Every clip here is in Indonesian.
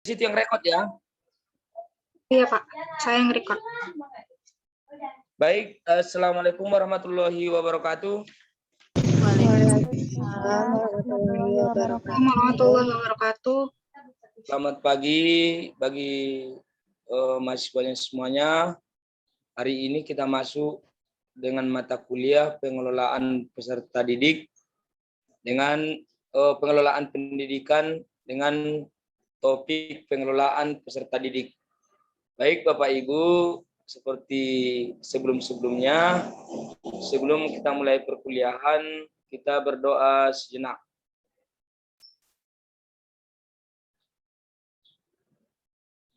Situ yang rekod ya. Iya Pak, saya yang record. Baik, assalamualaikum warahmatullahi wabarakatuh. Waalaikumsalam warahmatullahi wabarakatuh. Selamat pagi bagi mahasiswanya semuanya. Hari ini kita masuk dengan mata kuliah pengelolaan peserta didik dengan pengelolaan pendidikan dengan topik pengelolaan peserta didik. Baik Bapak Ibu, seperti sebelum-sebelumnya, sebelum kita mulai perkuliahan, kita berdoa sejenak.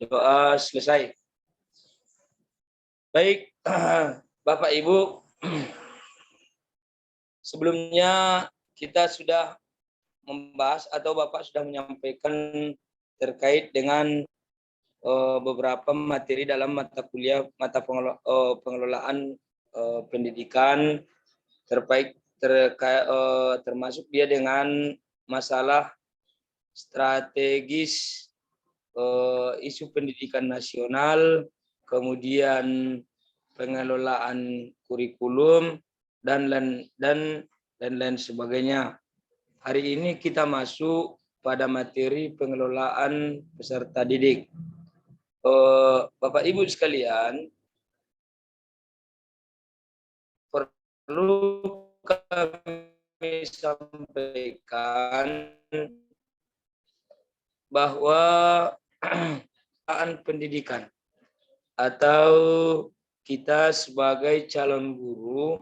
Doa selesai. Baik, Bapak Ibu, sebelumnya kita sudah membahas atau Bapak sudah menyampaikan terkait dengan beberapa materi dalam mata kuliah pengelolaan pendidikan termasuk dia dengan masalah strategis isu pendidikan nasional, kemudian pengelolaan kurikulum dan lain sebagainya. Hari ini kita masuk pada materi pengelolaan peserta didik. Bapak Ibu sekalian, perlu kami sampaikan bahwa pendidikan atau kita sebagai calon guru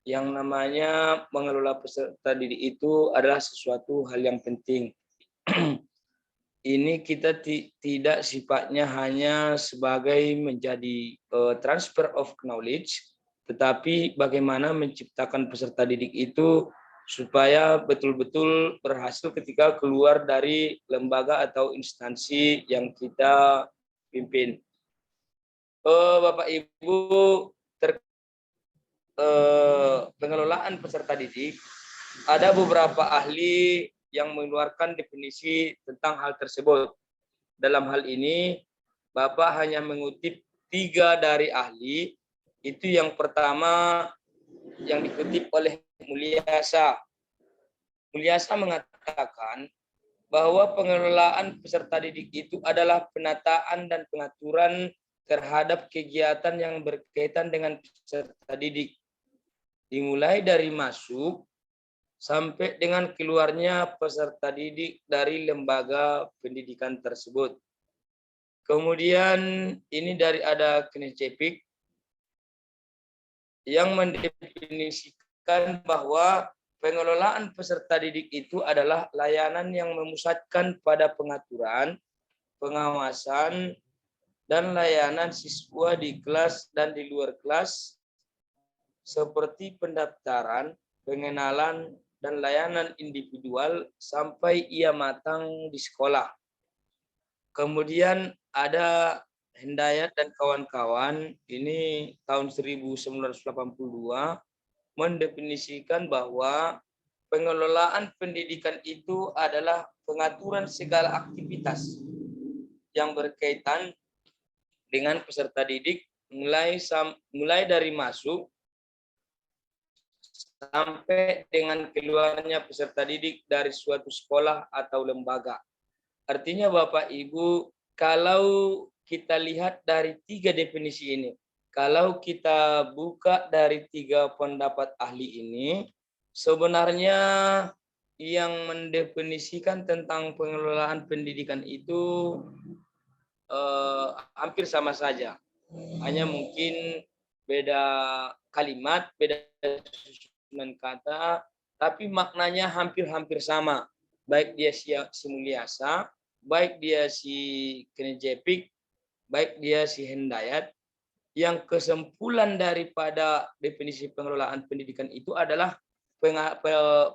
yang namanya mengelola peserta didik itu adalah sesuatu hal yang penting. Ini kita tidak sifatnya hanya sebagai menjadi transfer of knowledge, tetapi bagaimana menciptakan peserta didik itu supaya betul-betul berhasil ketika keluar dari lembaga atau instansi yang kita pimpin. Bapak Ibu, pengelolaan peserta didik, ada beberapa ahli yang mengeluarkan definisi tentang hal tersebut. Dalam hal ini, Bapak hanya mengutip 3 dari ahli. Itu yang pertama yang dikutip oleh Mulyasa. Mulyasa mengatakan bahwa pengelolaan peserta didik itu adalah penataan dan pengaturan terhadap kegiatan yang berkaitan dengan peserta didik. Dimulai dari masuk sampai dengan keluarnya peserta didik dari lembaga pendidikan tersebut. Kemudian ini dari ada Knecepik yang mendefinisikan bahwa pengelolaan peserta didik itu adalah layanan yang memusatkan pada pengaturan, pengawasan, dan layanan siswa di kelas dan di luar kelas seperti pendaftaran, pengenalan, dan layanan individual sampai ia matang di sekolah. Kemudian ada Hendayat dan kawan-kawan, ini tahun 1982, mendefinisikan bahwa pengelolaan pendidikan itu adalah pengaturan segala aktivitas yang berkaitan dengan peserta didik mulai dari masuk sampai dengan keluarnya peserta didik dari suatu sekolah atau lembaga. Artinya Bapak Ibu, kalau kita lihat dari 3 definisi ini, kalau kita buka dari 3 pendapat ahli ini, sebenarnya yang mendefinisikan tentang pengelolaan pendidikan itu hampir sama saja. Hanya mungkin beda kalimat, beda susunan kata, tapi maknanya hampir-hampir sama. Baik dia si Mulyasa, baik dia si Knecepik, baik dia si Hendayat, yang kesimpulan daripada definisi pengelolaan pendidikan itu adalah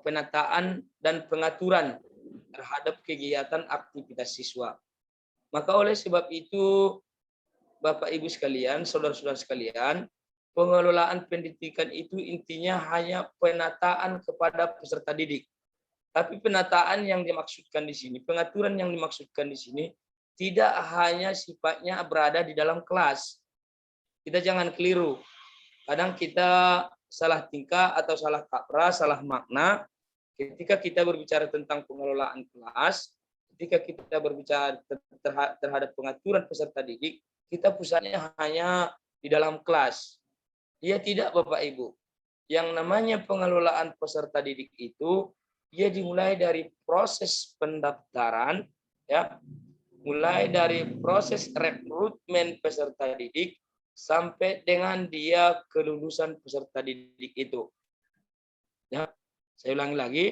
penataan dan pengaturan terhadap kegiatan aktivitas siswa. Maka oleh sebab itu, Bapak Ibu sekalian, saudara-saudara sekalian, pengelolaan pendidikan itu intinya hanya penataan kepada peserta didik. Tapi penataan yang dimaksudkan di sini, pengaturan yang dimaksudkan di sini tidak hanya sifatnya berada di dalam kelas. Kita jangan keliru. Kadang kita salah tingkah atau salah kaprah, salah makna ketika kita berbicara tentang pengelolaan kelas, ketika kita berbicara terhadap pengaturan peserta didik, kita pusatnya hanya di dalam kelas. Dia tidak, Bapak Ibu. Yang namanya pengelolaan peserta didik itu, dia dimulai dari proses pendaftaran, ya, mulai dari proses rekrutmen peserta didik sampai dengan dia kelulusan peserta didik itu. Ya, saya ulangi lagi,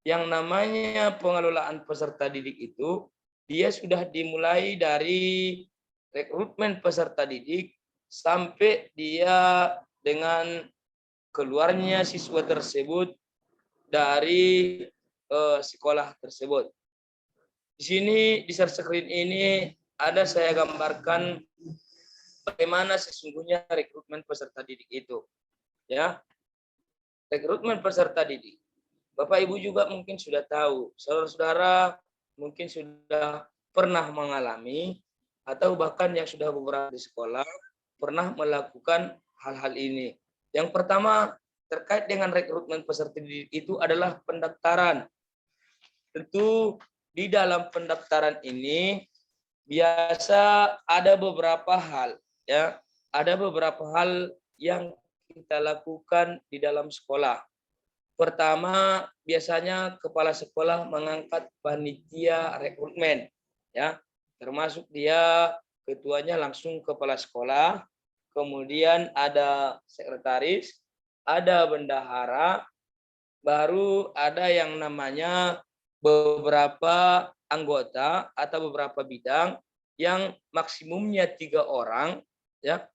yang namanya pengelolaan peserta didik itu, dia sudah dimulai dari rekrutmen peserta didik sampai dia dengan keluarnya siswa tersebut dari sekolah tersebut. Di sini di share screen ini ada saya gambarkan bagaimana sesungguhnya rekrutmen peserta didik itu. Ya, rekrutmen peserta didik. Bapak Ibu juga mungkin sudah tahu, saudara-saudara mungkin sudah pernah mengalami atau bahkan yang sudah beberapa di sekolah pernah melakukan hal-hal ini. Yang pertama terkait dengan rekrutmen peserta didik itu adalah pendaftaran. Tentu di dalam pendaftaran ini biasa ada beberapa hal, ya, ada beberapa hal yang kita lakukan di dalam sekolah. Pertama, biasanya kepala sekolah mengangkat panitia rekrutmen, ya, termasuk dia ketuanya langsung kepala sekolah, kemudian ada sekretaris, ada bendahara, baru ada yang namanya beberapa anggota atau beberapa bidang yang maksimumnya 3 orang, ya,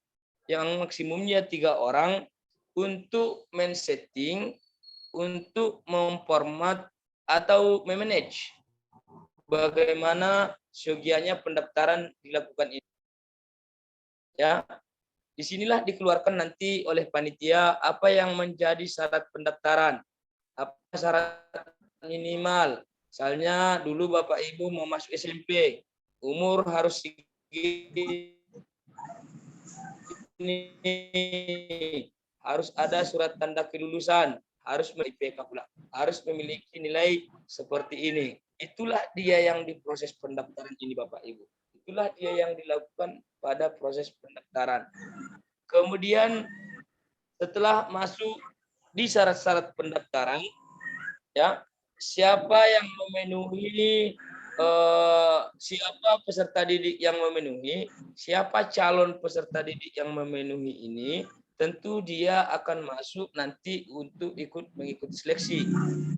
yang maksimumnya 3 orang untuk men-setting, untuk memformat atau memanage bagaimana seyogianya pendaftaran dilakukan ini. Ya, disinilah dikeluarkan nanti oleh panitia apa yang menjadi syarat pendaftaran, apa syarat minimal. Misalnya dulu Bapak Ibu mau masuk SMP, umur harus segini, harus ada surat tanda kelulusan, harus memiliki IPK pula, harus memiliki nilai seperti ini. Itulah dia yang diproses pendaftaran ini, Bapak Ibu. Itulah dia yang dilakukan pada proses pendaftaran. Kemudian setelah masuk di syarat-syarat pendaftaran, ya, siapa yang memenuhi, siapa peserta didik yang memenuhi, siapa calon peserta didik yang memenuhi ini, tentu dia akan masuk nanti untuk mengikuti seleksi.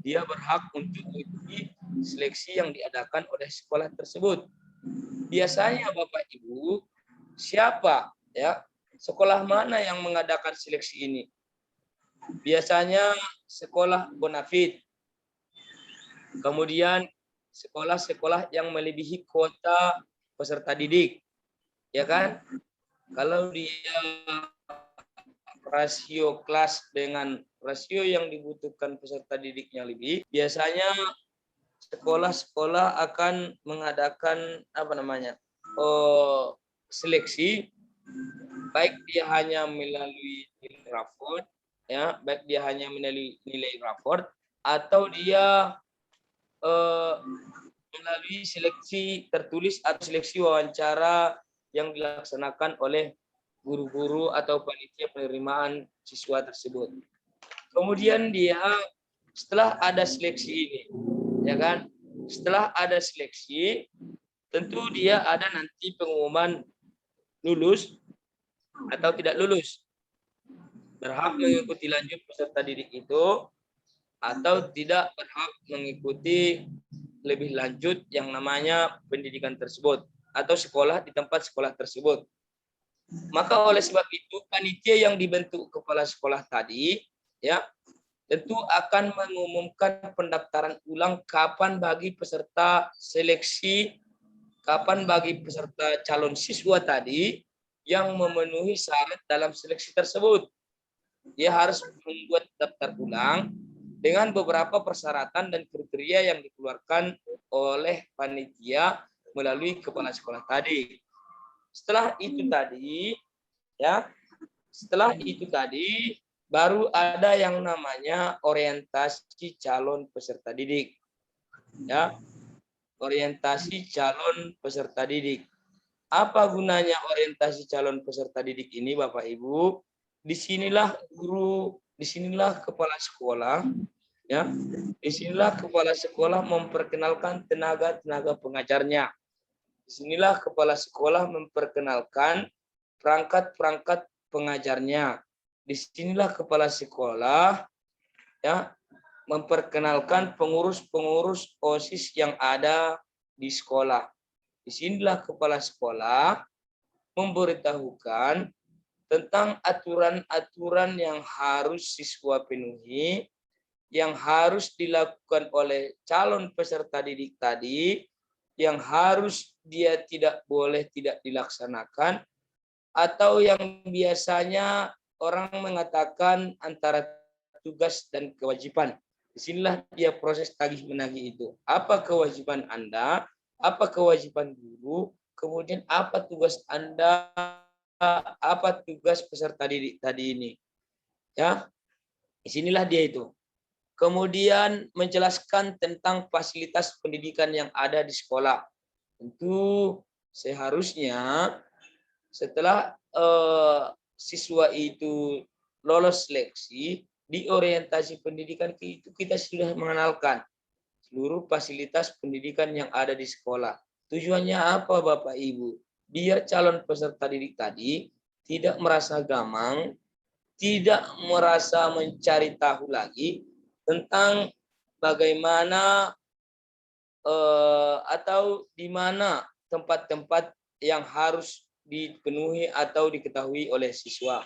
Dia berhak untuk mengikuti seleksi yang diadakan oleh sekolah tersebut. Biasanya Bapak Ibu, siapa, ya, sekolah mana yang mengadakan seleksi ini? Biasanya sekolah bonafit. Kemudian sekolah-sekolah yang melebihi kuota peserta didik. Ya kan? Kalau dia rasio kelas dengan rasio yang dibutuhkan peserta didiknya lebih, biasanya sekolah-sekolah akan mengadakan seleksi, baik dia hanya melalui nilai raport, ya, baik dia hanya melalui nilai raport atau dia melalui seleksi tertulis atau seleksi wawancara yang dilaksanakan oleh guru-guru atau panitia penerimaan siswa tersebut. Kemudian dia setelah ada seleksi ini, ya kan? Setelah ada seleksi, tentu dia ada nanti pengumuman lulus atau tidak lulus. Berhak mengikuti lanjut peserta didik itu atau tidak berhak mengikuti lebih lanjut yang namanya pendidikan tersebut atau sekolah di tempat sekolah tersebut. Maka oleh sebab itu panitia yang dibentuk kepala sekolah tadi, ya, tentu akan mengumumkan pendaftaran ulang kapan bagi peserta seleksi, kapan bagi peserta calon siswa tadi yang memenuhi syarat dalam seleksi tersebut. Dia harus membuat daftar ulang dengan beberapa persyaratan dan kriteria yang dikeluarkan oleh panitia melalui kepala sekolah tadi. Setelah itu tadi, ya, setelah itu tadi baru ada yang namanya orientasi calon peserta didik. Ya, orientasi calon peserta didik. Apa gunanya orientasi calon peserta didik ini, Bapak Ibu? Disinilah guru, disinilah kepala sekolah, ya, disinilah kepala sekolah memperkenalkan tenaga-tenaga pengajarnya. Disinilah kepala sekolah memperkenalkan perangkat-perangkat pengajarnya. Disinilah kepala sekolah, ya, memperkenalkan pengurus-pengurus OSIS yang ada di sekolah. Disinilah kepala sekolah memberitahukan tentang aturan-aturan yang harus siswa penuhi, yang harus dilakukan oleh calon peserta didik tadi, yang harus dia tidak boleh tidak dilaksanakan, atau yang biasanya orang mengatakan antara tugas dan kewajiban. Disinilah dia proses tagih menagih itu. Apa kewajiban Anda? Apa kewajiban guru? Kemudian apa tugas Anda? Apa tugas peserta didik tadi ini? Ya, disinilah dia itu. Kemudian menjelaskan tentang fasilitas pendidikan yang ada di sekolah. Tentu seharusnya setelah siswa itu lolos seleksi di orientasi pendidikan itu kita sudah mengenalkan seluruh fasilitas pendidikan yang ada di sekolah. Tujuannya apa, Bapak Ibu? Biar calon peserta didik tadi tidak merasa gamang, tidak merasa mencari tahu lagi tentang bagaimana atau di mana tempat-tempat yang harus dipenuhi atau diketahui oleh siswa.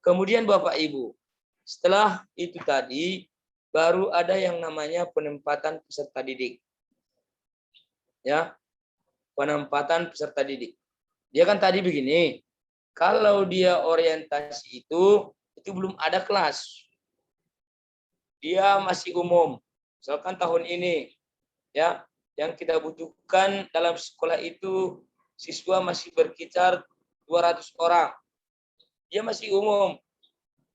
Kemudian Bapak Ibu, setelah itu tadi baru ada yang namanya penempatan peserta didik. Ya, penempatan peserta didik. Dia kan tadi begini, kalau dia orientasi itu belum ada kelas. Dia masih umum. Misalkan tahun ini, ya, yang kita butuhkan dalam sekolah itu siswa masih berkisar 200 orang. Dia masih umum.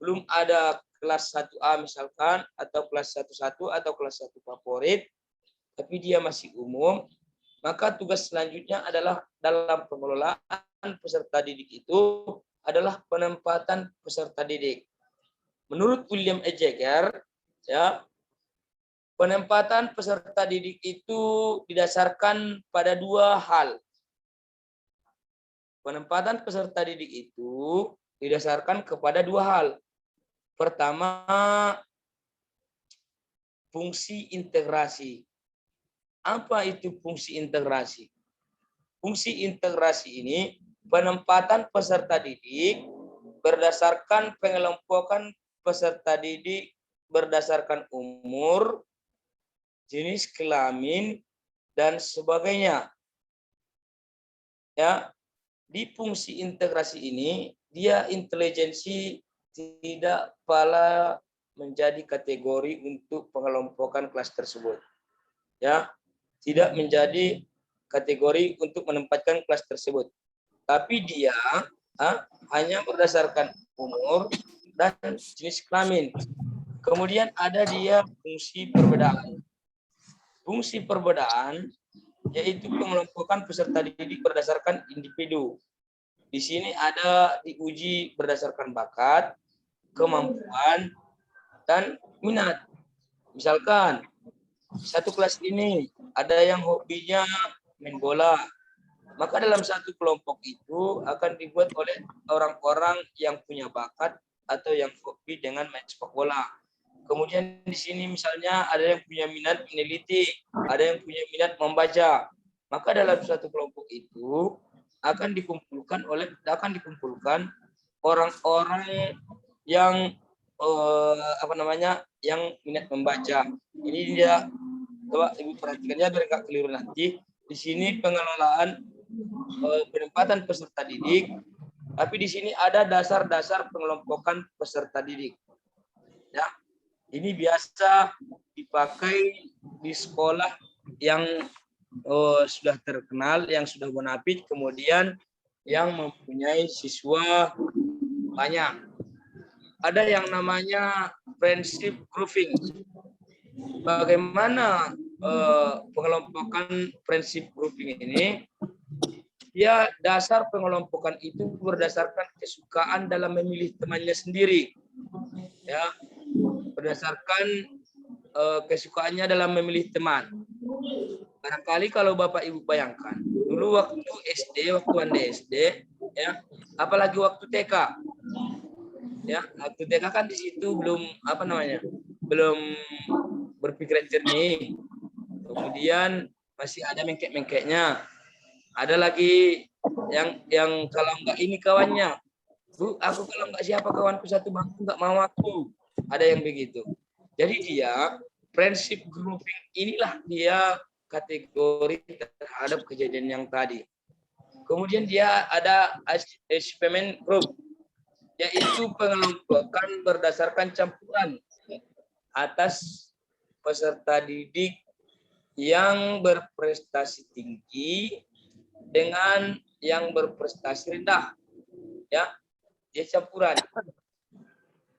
Belum ada kelas 1A misalkan, atau kelas 11 atau kelas 1 favorit, tapi dia masih umum, maka tugas selanjutnya adalah dalam pengelolaan peserta didik itu adalah penempatan peserta didik. Menurut William E. Jagger, ya, penempatan peserta didik itu didasarkan pada dua hal. Penempatan peserta didik itu didasarkan kepada dua hal. Pertama, fungsi integrasi. Apa itu fungsi integrasi? Fungsi integrasi ini penempatan peserta didik berdasarkan pengelompokan peserta didik berdasarkan umur, jenis kelamin, dan sebagainya. Ya, di fungsi integrasi ini dia intelijensi tidak pala menjadi kategori untuk pengelompokan kelas tersebut. Ya, tidak menjadi kategori untuk menempatkan kelas tersebut. Tapi dia hanya berdasarkan umur dan jenis kelamin. Kemudian ada dia fungsi perbedaan. Fungsi perbedaan yaitu pengelompokan peserta didik berdasarkan individu. Di sini ada diuji berdasarkan bakat, kemampuan, dan minat. Misalkan satu kelas ini ada yang hobinya main bola, maka dalam satu kelompok itu akan dibuat oleh orang-orang yang punya bakat atau yang hobi dengan main sepak bola. Kemudian di sini misalnya ada yang punya minat meneliti, ada yang punya minat membaca. Maka dalam satu kelompok itu akan dikumpulkan orang-orang yang yang minat membaca. Ini dia, coba Ibu perhatikannya biar nggak keliru nanti. Di sini pengelolaan penempatan peserta didik, tapi di sini ada dasar-dasar pengelompokan peserta didik. Ya, ini biasa dipakai di sekolah yang sudah terkenal, yang sudah bonafit, kemudian yang mempunyai siswa banyak. Ada yang namanya friendship grouping. Bagaimana pengelompokan friendship grouping ini? Ya, dasar pengelompokan itu berdasarkan kesukaan dalam memilih temannya sendiri. Ya, berdasarkan kesukaannya dalam memilih teman. Barangkali kalau Bapak Ibu bayangkan, dulu waktu SD, waktu Anda SD, ya, apalagi waktu TK, ya, waktu TK kan di situ belum belum berpikiran jernih, kemudian masih ada mengkek-mengkeknya, ada lagi yang kalau nggak ini kawannya, Bu, aku kalau nggak siapa kawanku satu bangku nggak mau aku, ada yang begitu. Jadi dia friendship grouping inilah dia kategori terhadap kejadian yang tadi. Kemudian dia ada achievement group, yaitu pengelompokan berdasarkan campuran atas peserta didik yang berprestasi tinggi dengan yang berprestasi rendah. Ya, dia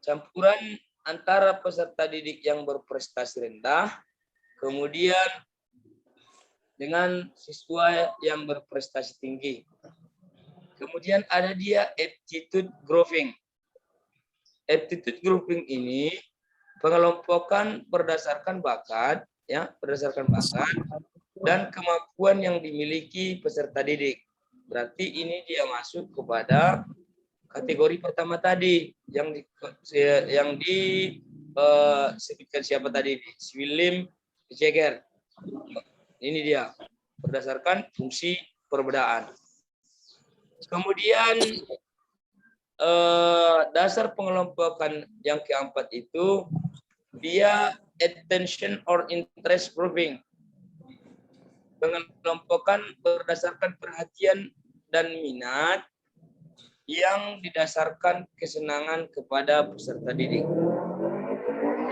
campuran antara peserta didik yang berprestasi rendah, kemudian dengan siswa yang berprestasi tinggi. Kemudian ada dia aptitude grouping. Aptitude grouping ini pengelompokan berdasarkan bakat, ya, berdasarkan bakat dan kemampuan yang dimiliki peserta didik. Berarti ini dia masuk kepada kategori pertama tadi yang disebutkan siapa tadi? William Jagger. Ini dia berdasarkan fungsi perbedaan. Kemudian dasar pengelompokan yang keempat itu dia attention or interest grouping. Pengelompokan berdasarkan perhatian dan minat yang didasarkan kesenangan kepada peserta didik.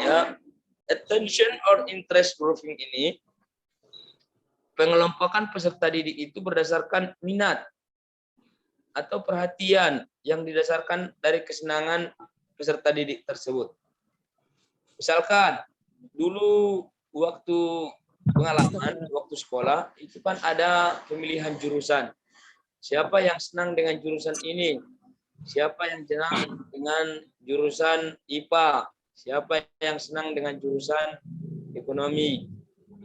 Ya, attention or interest grouping ini pengelompokan peserta didik itu berdasarkan minat atau perhatian yang didasarkan dari kesenangan peserta didik tersebut. Misalkan dulu waktu pengalaman, waktu sekolah, itu kan ada pemilihan jurusan. Siapa yang senang dengan jurusan ini? Siapa yang senang dengan jurusan IPA? Siapa yang senang dengan jurusan ekonomi?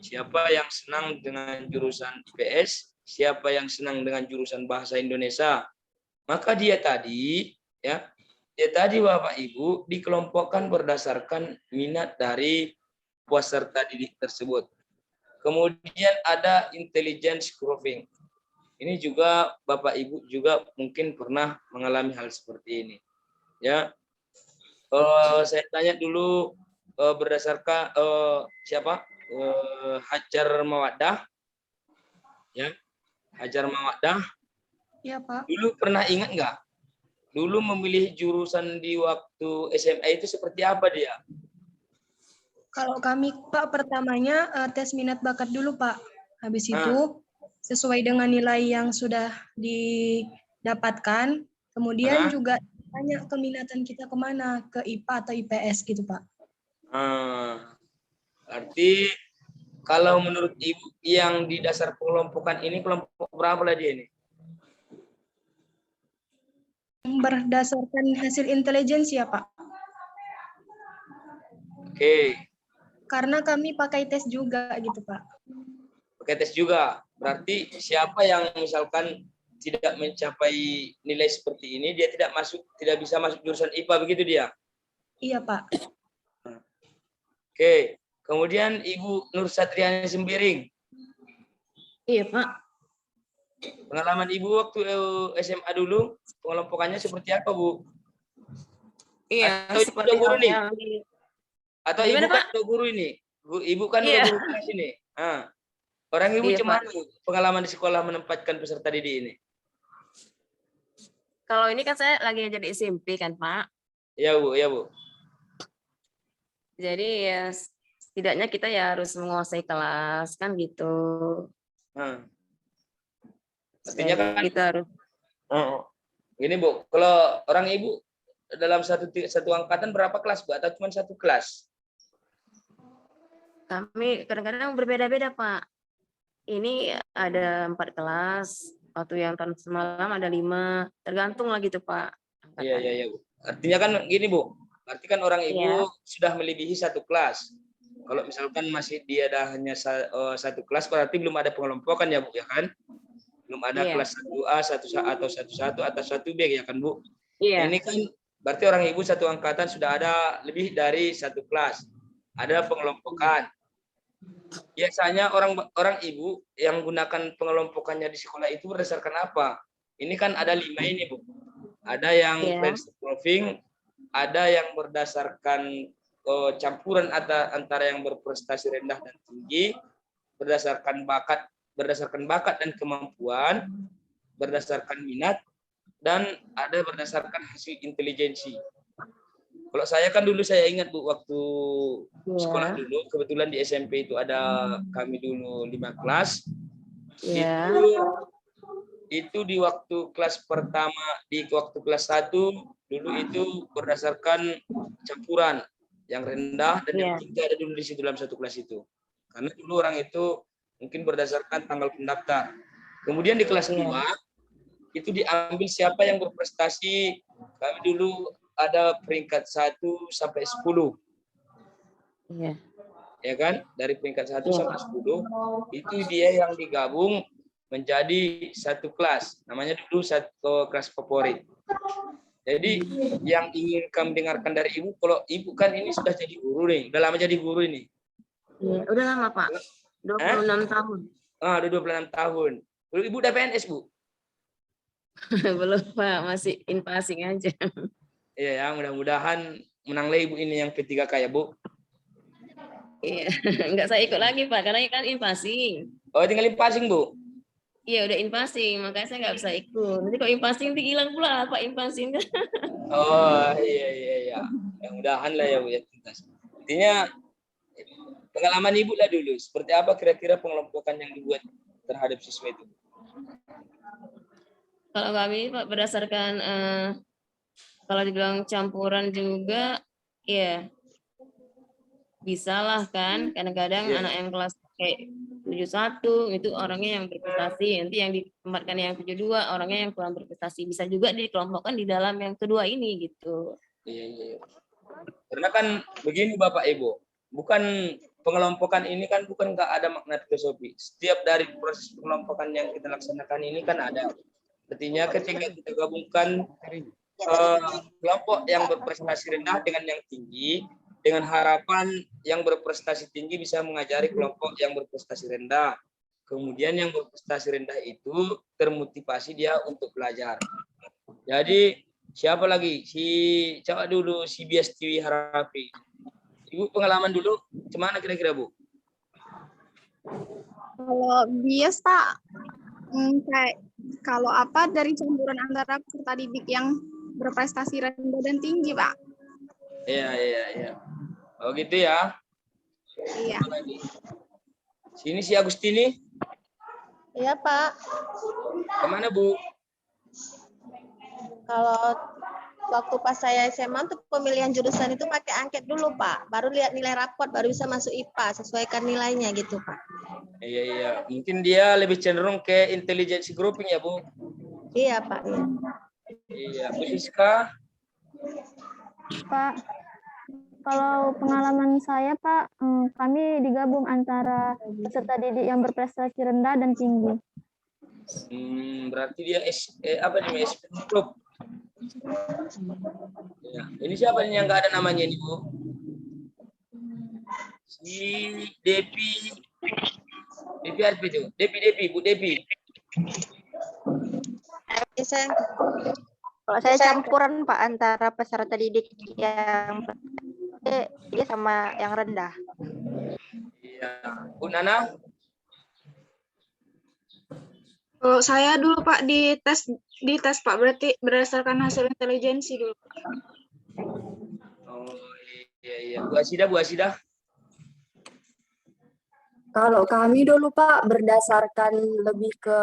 Siapa yang senang dengan jurusan IPS? Siapa yang senang dengan jurusan bahasa Indonesia? Maka dia tadi, ya, Bapak Ibu dikelompokkan berdasarkan minat dari peserta didik tersebut. Kemudian ada intelligence grouping. Ini juga Bapak Ibu juga mungkin pernah mengalami hal seperti ini. Ya, saya tanya dulu berdasarkan siapa? Hajar Mawaddah. Ya, Hajar Mawaddah. Iya, Pak. Dulu pernah ingat nggak? Dulu memilih jurusan di waktu SMA itu seperti apa dia? Kalau kami, Pak, pertamanya tes minat bakat dulu, Pak. Habis itu, sesuai dengan nilai yang sudah didapatkan, kemudian juga tanya keminatan kita kemana, ke IPA atau IPS gitu, Pak. Berarti kalau menurut Ibu yang di dasar kelompokan ini kelompok berapa lah dia ini? Berdasarkan hasil intelijensi ya, Pak. Oke. Karena kami pakai tes juga gitu, Pak. Pakai tes juga. Berarti siapa yang misalkan tidak mencapai nilai seperti ini, dia tidak bisa masuk jurusan IPA, begitu dia? Iya, Pak. Oke. Kemudian Ibu Nur Satriani Sembiring. Iya, Pak. Pengalaman Ibu waktu SMA dulu, pengelompokannya seperti apa, Bu? Iya, atau seperti guru nih? Atau Gimana, Ibu kan Pak? udah guru ini? Ibu kan Iya. udah guru kelas ini. Orang Ibu Iya, cuman Pak. pengalaman di sekolah menempatkan peserta didik ini. Kalau ini kan saya lagi ngajar di SMP kan, Pak. Ya, Bu, ya, Bu. Jadi ya setidaknya kita ya harus menguasai kelas kan gitu. Nah, artinya kan kita harus gini Bu, kalau orang Ibu dalam satu angkatan berapa kelas Bu, atau cuma satu kelas? kami kadang-kadang berbeda-beda Pak. Ini ada 4 kelas, waktu yang tahun semalam ada 5, tergantung lah gitu Pak. Iya Bu. Artinya kan gini Bu, berarti kan orang Ibu Iya. sudah melebihi satu kelas. Kalau misalkan masih dia ada hanya satu kelas, berarti belum ada pengelompokan ya Bu, ya kan? Belum ada Iya. kelas 1A, 1A atau 11 atau 1B ya kan Bu? Iya. Ini kan berarti orang Ibu satu angkatan sudah ada lebih dari satu kelas. Ada pengelompokan. Biasanya orang Ibu yang gunakan pengelompokannya di sekolah itu berdasarkan apa? Ini kan ada 5 ini Bu. Ada yang Iya. brainstorming, ada yang berdasarkan campuran antara yang berprestasi rendah dan tinggi, berdasarkan bakat dan kemampuan, berdasarkan minat, dan ada berdasarkan hasil intelijensi. Kalau saya kan dulu saya ingat Bu, waktu sekolah dulu, kebetulan di SMP itu ada kami dulu 5 kelas. Iya. Itu di waktu kelas pertama, di waktu kelas 1 dulu itu berdasarkan campuran yang rendah dan yang tinggi ada dulu di situ dalam satu kelas itu. Karena dulu orang itu mungkin berdasarkan tanggal pendaftar. Kemudian di kelas 2 itu diambil siapa yang berprestasi. Kami dulu ada peringkat 1 sampai 10. Iya. Ya kan? Dari peringkat 1 sampai 10 itu dia yang digabung menjadi satu kelas. Namanya dulu satu kelas favorit. Jadi yang ingin kami dengarkan dari Ibu, kalau Ibu kan ini sudah jadi guru nih, udah lama jadi guru ini. Iya, udah lama Pak. 26 tahun. Udah 26 tahun. Lalu Ibu udah PNS Bu? Belum Pak, masih in passing aja. Iya ya, mudah-mudahan menang lagi Ibu ini yang P3K ya Bu. Iya, nggak saya ikut lagi Pak, karena kan in passing. Oh, tinggal in passing Bu? Iya, udah in passing, makanya saya nggak bisa ikut. Nanti kalau in passing nanti hilang pula Pak in passing. Oh, iya. Mudah-mudahan lah ya Bu ya. Intinya pengalaman Ibu lah dulu, seperti apa kira-kira pengelompokan yang dibuat terhadap siswa itu? Kalau kami Pak berdasarkan kalau dibilang campuran juga, ya bisa lah kan. Kadang-kadang anak yang kelas kayak 71 itu orangnya yang berprestasi, nanti yang ditempatkan yang 72 orangnya yang kurang berprestasi. Bisa juga dikelompokkan di dalam yang kedua ini gitu. Iya. Karena kan begini Bapak Ibu, bukan pengelompokan ini kan bukan nggak ada makna filosofi. Setiap dari proses pengelompokan yang kita laksanakan ini kan ada. Artinya ketika kita gabungkan kelompok yang berprestasi rendah dengan yang tinggi, dengan harapan yang berprestasi tinggi bisa mengajari kelompok yang berprestasi rendah. Kemudian yang berprestasi rendah itu termotivasi dia untuk belajar. Jadi siapa lagi? Coba dulu si Bias Tiwi Harapi. Ibu pengalaman dulu, gimana kira-kira Bu? Kalau bias Pak, kayak kalau apa dari campuran antara peserta didik yang berprestasi rendah dan tinggi Pak. Iya. Oh gitu ya. Iya. Sini si Agustini. Iya Pak. Kemana Bu? Kalau waktu pas saya SMA untuk pemilihan jurusan itu pakai angket dulu Pak. Baru lihat nilai raport, baru bisa masuk IPA, sesuaikan nilainya gitu Pak. Iya. Mungkin dia lebih cenderung ke intelligence grouping ya Bu? Iya Pak. Iya. Bu Siska? Pak, kalau pengalaman saya Pak, kami digabung antara peserta didik yang berprestasi rendah dan tinggi. Berarti dia apa namanya grup? Ya. Ini siapa nih yang nggak ada namanya ini Bu? Si Depi apa itu? Depi, Bu Depi. Kalau saya campuran Pak antara peserta didik yang dia sama yang rendah. Iya. Bu Nana? Kalau saya dulu Pak di tes Pak, berarti berdasarkan hasil intelijensi dulu. Oh iya. Bu Asida. Kalau kami dulu Pak berdasarkan lebih ke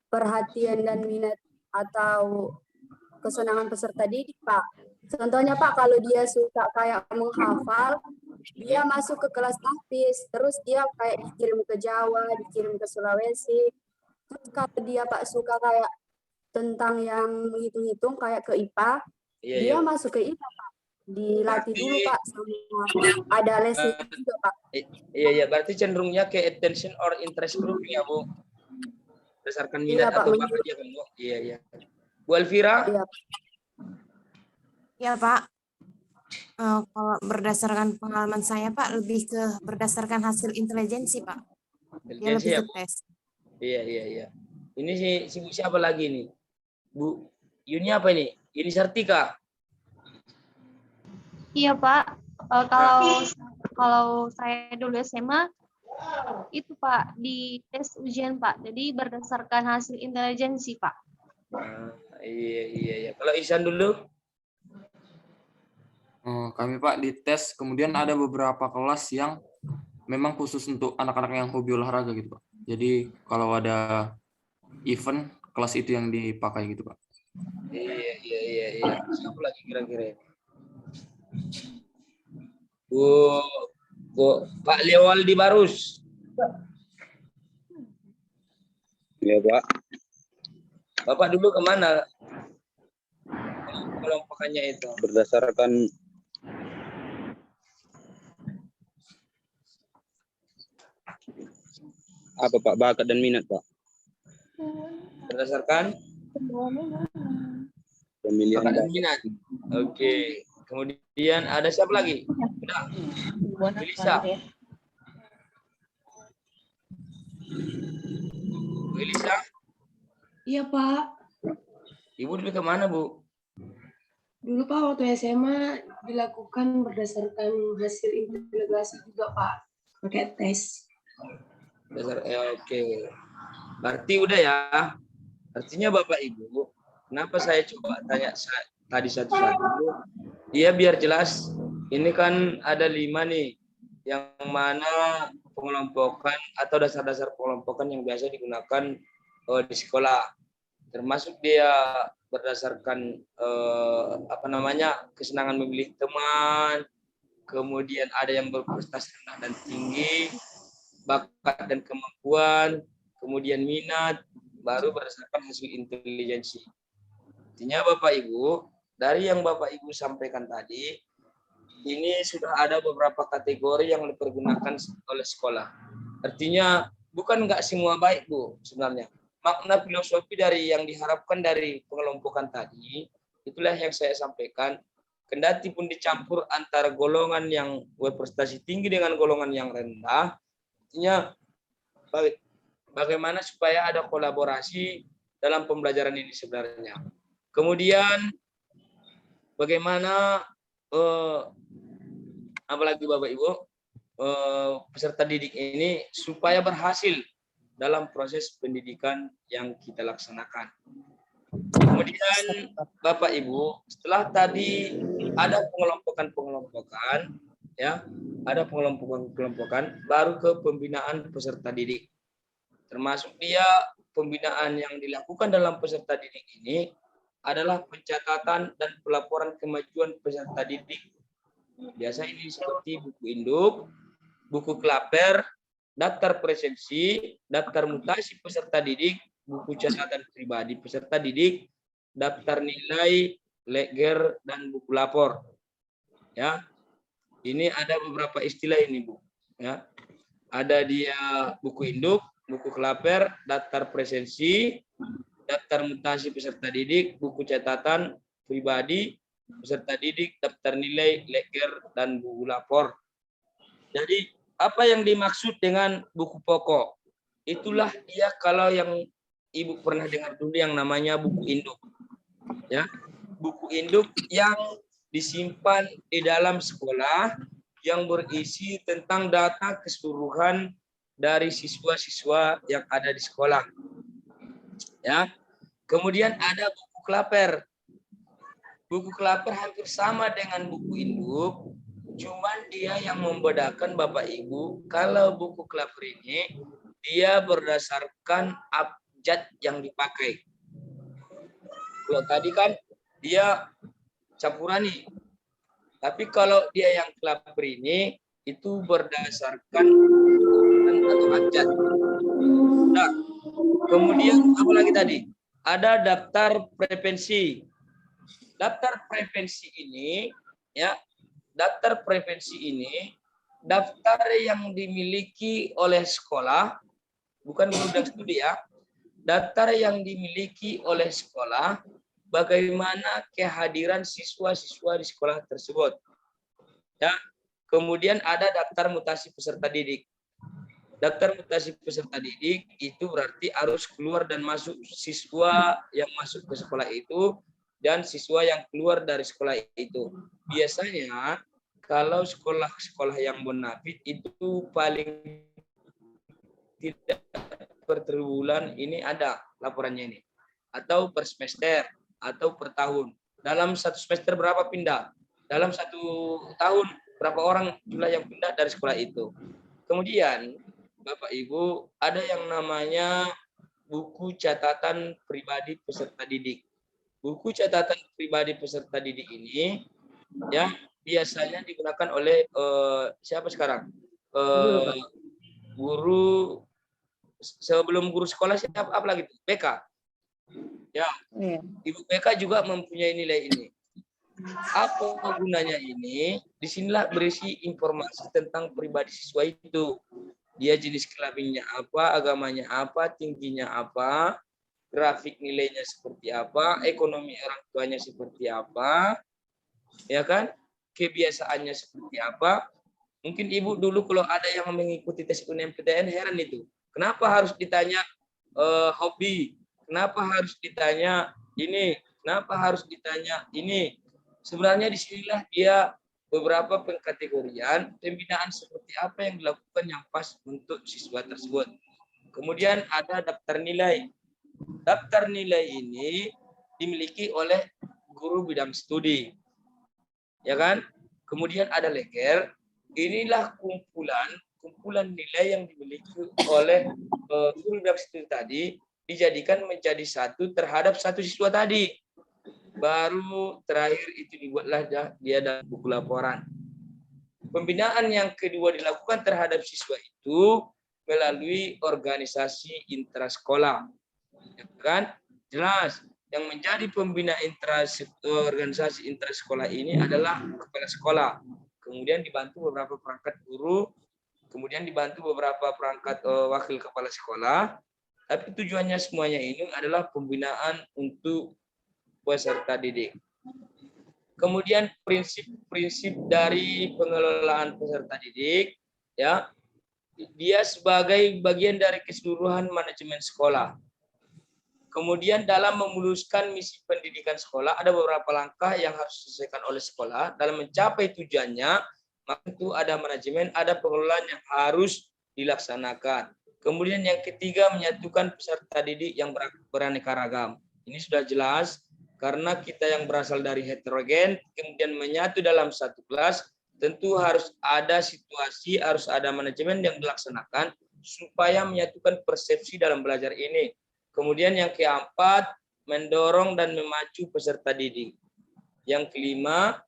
perhatian dan minat atau kesenangan peserta didik Pak. Contohnya Pak, kalau dia suka kayak menghafal, dia masuk ke kelas tahfiz, terus dia kayak dikirim ke Jawa, dikirim ke Sulawesi. Terus kalau dia Pak suka kayak tentang yang hitung-hitung kayak ke IPA, Iya, dia iya. masuk ke IPA Pak. Dilatih dulu Berarti, Pak sama ada lesnya juga Pak. iya, iya. Berarti cenderungnya ke attention or interest group ya, Bu? Berdasarkan Iya minat Pak, atau bakat dia kan, Bu? Iya, iya. Bu Elvira? Iya. Ya Pak, kalau berdasarkan pengalaman saya Pak, lebih ke berdasarkan hasil intelijensi Pak. Dia Intelijensi lebih ya, ke Bu? tes. Iya, iya, iya. Ini si Bu siapa lagi nih? Bu Yuni apa ini? Yuni Sartika? Iya Pak, kalau saya dulu SMA itu Pak di tes ujian Pak, jadi berdasarkan hasil intelijensi Pak. Iya, iya, iya. Kalau Ihsan dulu? Kami Pak di tes, kemudian ada beberapa kelas yang memang khusus untuk anak-anak yang hobi olahraga gitu Pak. Jadi kalau ada event, kelas itu yang dipakai gitu Pak. Iya, iya, iya, iya. Siapa lagi kira-kira? Bu Pak Lewaldi Barus. Iya Pak. Bapak dulu kemana? Kelompokannya itu. Berdasarkan apa Pak? Bakat dan minat Pak. Berdasarkan Pemilihan bakat dan minat. Oke. Kemudian ada siapa lagi? Udah. Elisa. Elisa. Iya Pak. Ibu dulu kemana Bu? Dulu Pak waktu SMA dilakukan berdasarkan hasil integrasi juga Pak. Pakai tes. Oke. Berarti udah ya. Artinya Bapak Ibu, kenapa saya coba tanya tadi satu-satu? Dia biar jelas. Ini kan ada 5 nih, yang mana pengelompokan atau dasar-dasar pengelompokan yang biasa digunakan di sekolah. Termasuk dia berdasarkan kesenangan memilih teman, kemudian ada yang berprestasi rendah dan tinggi, bakat dan kemampuan, kemudian minat, baru berdasarkan hasil intelijensi. Artinya Bapak Ibu, dari yang Bapak Ibu sampaikan tadi, ini sudah ada beberapa kategori yang dipergunakan oleh sekolah. Artinya bukan nggak semua baik Bu sebenarnya. Makna filosofi dari yang diharapkan dari pengelompokan tadi, itulah yang saya sampaikan. Kendati pun dicampur antara golongan yang berprestasi tinggi dengan golongan yang rendah, artinya bagaimana supaya ada kolaborasi dalam pembelajaran ini sebenarnya. Kemudian bagaimana apalagi Bapak Ibu peserta didik ini supaya berhasil dalam proses pendidikan yang kita laksanakan. Kemudian Bapak Ibu, setelah tadi ada pengelompokan, ya, ada pengelompokan, baru ke pembinaan peserta didik. Termasuk dia pembinaan yang dilakukan dalam peserta didik ini adalah pencatatan dan pelaporan kemajuan peserta didik. Biasa ini seperti buku induk, buku klaper, daftar presensi, daftar mutasi peserta didik, buku catatan pribadi peserta didik, daftar nilai, leger, dan buku lapor. Ya, ini ada beberapa istilah ini Bu. Ya, ada dia buku induk, buku klaper, daftar presensi, daftar mutasi peserta didik, buku catatan pribadi peserta didik, daftar nilai, leger, dan buku lapor. Jadi apa yang dimaksud dengan buku pokok? Itulah dia kalau yang Ibu pernah dengar dulu yang namanya buku induk. Ya, buku induk yang disimpan di dalam sekolah yang berisi tentang data keseluruhan dari siswa-siswa yang ada di sekolah. Ya. Kemudian ada buku klaper. Buku klaper hampir sama dengan buku induk, Cuman dia yang membedakan Bapak Ibu, kalau buku Klaper ini dia berdasarkan abjad yang dipakai. Kalau tadi kan dia campurani. Tapi kalau dia yang Klaper ini itu berdasarkan atau abjad. Nah, kemudian apa lagi tadi? Ada daftar preferensi. Daftar preferensi ini ya, daftar preferensi ini daftar yang dimiliki oleh sekolah, bukan guru dan studi ya. Daftar yang dimiliki oleh sekolah bagaimana kehadiran siswa-siswa di sekolah tersebut. Ya. Kemudian ada daftar mutasi peserta didik. Daftar mutasi peserta didik itu berarti harus keluar dan masuk siswa yang masuk ke sekolah itu dan siswa yang keluar dari sekolah itu. Biasanya kalau sekolah-sekolah yang bonafit itu paling tidak per triwulan ini ada laporannya ini. Atau per semester atau per tahun. Dalam satu semester berapa pindah? Dalam satu tahun berapa orang jumlah yang pindah dari sekolah itu. Kemudian Bapak Ibu, ada yang namanya buku catatan pribadi peserta didik. Buku catatan pribadi peserta didik ini ya biasanya digunakan oleh siapa sekarang? Guru sebelum guru sekolah siapa apa lagi? BK. Ya. Ibu BK juga mempunyai nilai ini. Apa gunanya ini? Disinilah berisi informasi tentang pribadi siswa itu. Dia jenis kelaminnya apa, agamanya apa, tingginya apa, grafik nilainya seperti apa, ekonomi orang tuanya seperti apa, ya kan? Kebiasaannya seperti apa. Mungkin ibu dulu kalau ada yang mengikuti tes UNMPTN heran itu. Kenapa harus ditanya hobi? Kenapa harus ditanya ini? Kenapa harus ditanya ini? Sebenarnya disinilah dia beberapa pengkategorian pembinaan seperti apa yang dilakukan yang pas untuk siswa tersebut. Kemudian ada daftar nilai. Daftar nilai ini dimiliki oleh guru bidang studi. Ya kan? Kemudian ada leker. Inilah kumpulan nilai yang dimiliki oleh guru bidang studi tadi dijadikan menjadi satu terhadap satu siswa tadi. Baru terakhir itu dibuatlah dia dalam buku laporan. Pembinaan yang kedua dilakukan terhadap siswa itu melalui organisasi intrasekolah. Ya kan? Jelas, yang menjadi pembina organisasi intrasekolah ini adalah kepala sekolah. Kemudian dibantu beberapa perangkat guru, kemudian dibantu beberapa perangkat wakil kepala sekolah. Tapi tujuannya semuanya ini adalah pembinaan untuk peserta didik. Kemudian prinsip-prinsip dari pengelolaan peserta didik, ya, dia sebagai bagian dari keseluruhan manajemen sekolah. Kemudian dalam memuluskan misi pendidikan sekolah ada beberapa langkah yang harus diselesaikan oleh sekolah dalam mencapai tujuannya. Maka itu ada manajemen, ada pengelolaan yang harus dilaksanakan. Kemudian yang ketiga menyatukan peserta didik yang beraneka ragam. Ini sudah jelas. Karena kita yang berasal dari heterogen, kemudian menyatu dalam satu kelas, tentu harus ada situasi, harus ada manajemen yang dilaksanakan supaya menyatukan persepsi dalam belajar ini. Kemudian yang keempat, mendorong dan memacu peserta didik. Yang kelima,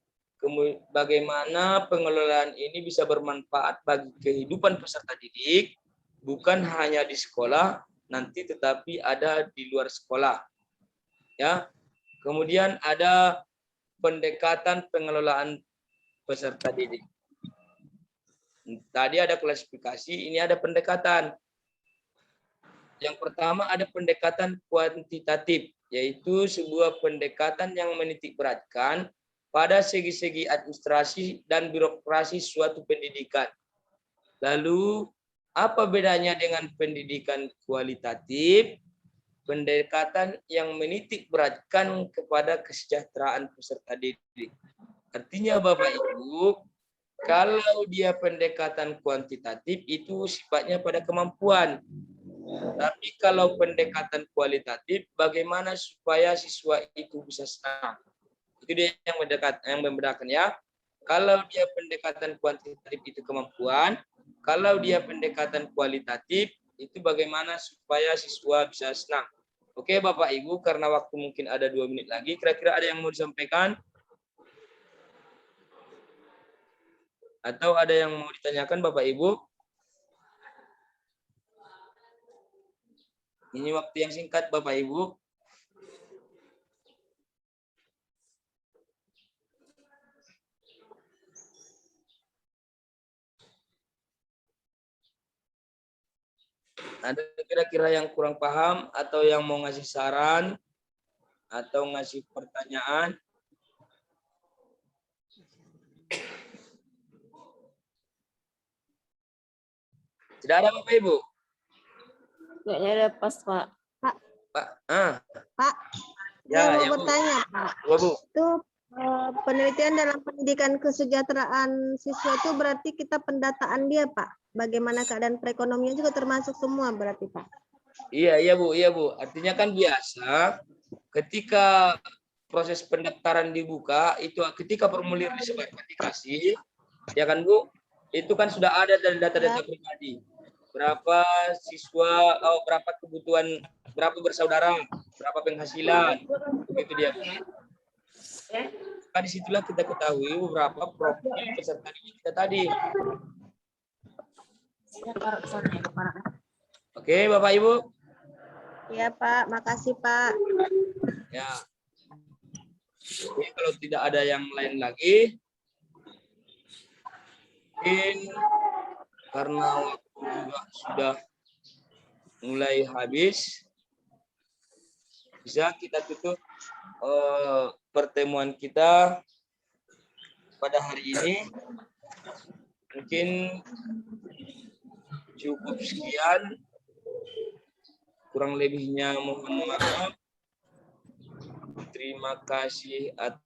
bagaimana pengelolaan ini bisa bermanfaat bagi kehidupan peserta didik, bukan hanya di sekolah, nanti tetapi ada di luar sekolah. Ya. Kemudian ada pendekatan pengelolaan peserta didik. Tadi ada klasifikasi, ini ada pendekatan. Yang pertama ada pendekatan kuantitatif, yaitu sebuah pendekatan yang menitik beratkan pada segi-segi administrasi dan birokrasi suatu pendidikan. Lalu, apa bedanya dengan pendidikan kualitatif? Pendekatan yang menitik beratkan kepada kesejahteraan peserta didik. Artinya Bapak Ibu, kalau dia pendekatan kuantitatif itu sifatnya pada kemampuan. Tapi kalau pendekatan kualitatif, bagaimana supaya siswa itu bisa senang. Itu dia yang membedakan ya. Kalau dia pendekatan kuantitatif itu kemampuan, kalau dia pendekatan kualitatif itu bagaimana supaya siswa bisa senang. Oke Bapak Ibu, karena waktu mungkin ada 2 menit lagi, kira-kira ada yang mau disampaikan? Atau ada yang mau ditanyakan Bapak Ibu? Ini waktu yang singkat Bapak Ibu. Ada kira-kira yang kurang paham atau yang mau ngasih saran atau ngasih pertanyaan? Tidak ada Bapak Ibu? Kayaknya ada pas, Pak. Pak, Pak. saya Ya, mau bertanya, Pak. Bu. Itu penelitian dalam pendidikan kesejahteraan siswa itu berarti kita pendataan dia, Pak. Bagaimana keadaan perekonomian juga termasuk semua berarti, Pak. Iya Bu. Artinya kan biasa ketika proses pendaftaran dibuka itu ketika formulir disebarkan dikasih, ya kan Bu? Itu kan sudah ada dari data-data pribadi. Berapa siswa, berapa kebutuhan, berapa bersaudara, berapa penghasilan, begitu dia. Nah, disitulah kita ketahui beberapa profil peserta didik kita tadi. Oke, Bapak Ibu. Iya, Pak. Makasih, Pak. Ya. Oke, kalau tidak ada yang lain lagi, mungkin karena waktu juga sudah mulai habis, bisa kita tutup pertemuan kita pada hari ini. Mungkin cukup sekian. Kurang lebihnya mohon maaf. Terima kasih atas